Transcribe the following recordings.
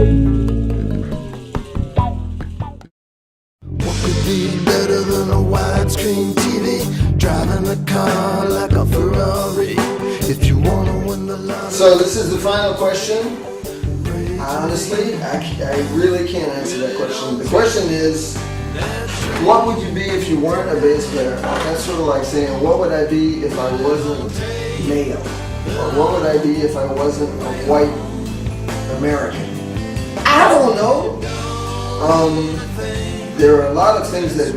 What could be better than a widescreen TV? Driving a car like a Ferrari. If you want to win the lottery. So this is the final question. Honestly, I really can't answer that question. The question is, what would you be if you weren't a bass player? That's sort of like saying, what would I be if I wasn't male? Or what would I be if I wasn't a white American? I don't know. There are a lot of things that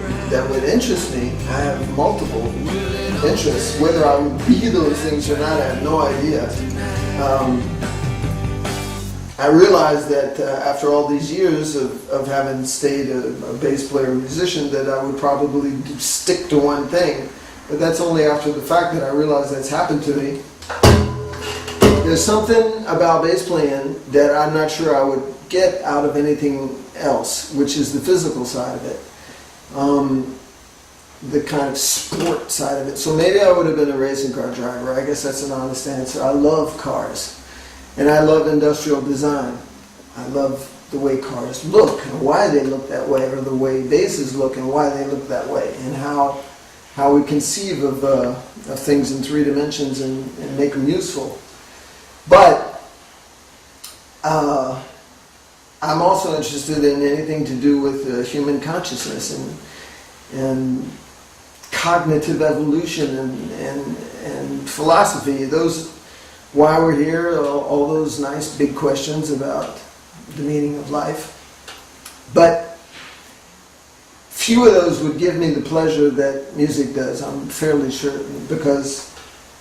would interest me. I have multiple interests. Whether I would be those things or not, I have no idea. I realized that after all these years of having stayed a bass player musician, that I would probably stick to one thing. But that's only after the fact that I realized that's happened to me. There's something about bass playing that I'm not sure I would get out of anything else, which is the physical side of it. The kind of sport side of it. So maybe I would have been a racing car driver. I guess that's an honest answer. I love cars. And I love industrial design. I love the way cars look and why they look that way, or the way basses look and why they look that way, and how we conceive of things in 3 dimensions and make them useful. But I'm also interested in anything to do with human consciousness and cognitive evolution and philosophy. Those. Why we're here, all those nice big questions about the meaning of life. But few of those would give me the pleasure that music does, I'm fairly certain, because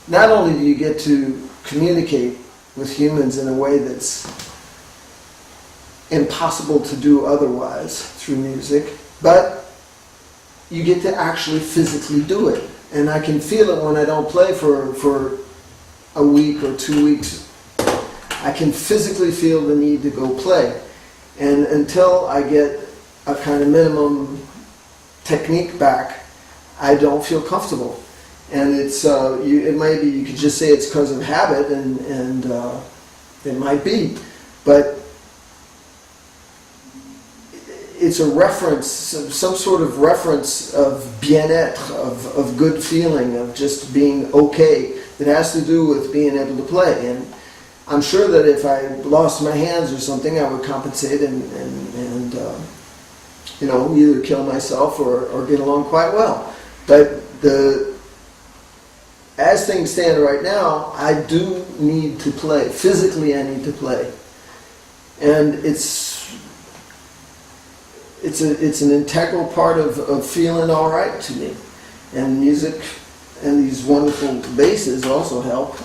not only do you get to communicate with humans in a way that's impossible to do otherwise through music, but you get to actually physically do it. And I can feel it when I don't play for a week or 2 weeks. I can physically feel the need to go play. And until I get a kind of minimum technique back, I don't feel comfortable. And it's it might be, you could just say it's because of habit, and it might be, but it's a reference, some sort of reference of bien-être, of good feeling, of just being okay, that has to do with being able to play. And I'm sure that if I lost my hands or something, I would compensate and you know, either kill myself or get along quite well. But as things stand right now, I do need to play. Physically, I need to play. And it's an integral part of feeling all right to me. And music and these wonderful basses also help,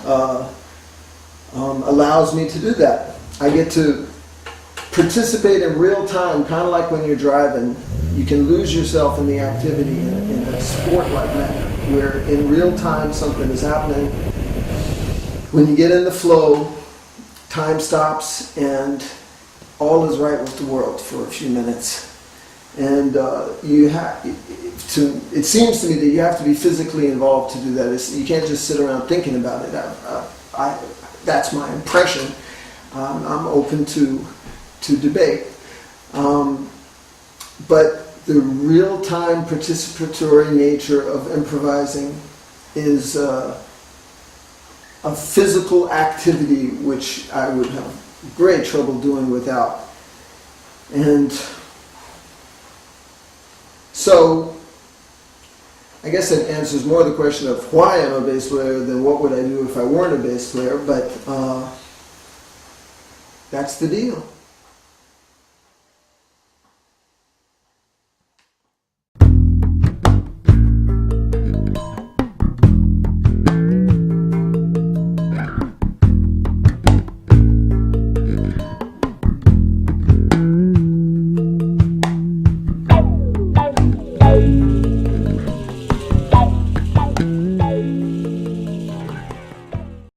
allows me to do that. I get to participate in real time, kind of like when you're driving. You can lose yourself in the activity in a sport like that, where in real time something is happening. When you get in the flow, time stops and all is right with the world for a few minutes. And it seems to me that you have to be physically involved to do that. You can't just sit around thinking about it. That's my impression. I'm open to debate. But the real-time participatory nature of improvising is a physical activity which I would have great trouble doing without. And so I guess that answers more the question of why I'm a bass player than what would I do if I weren't a bass player, but that's the deal.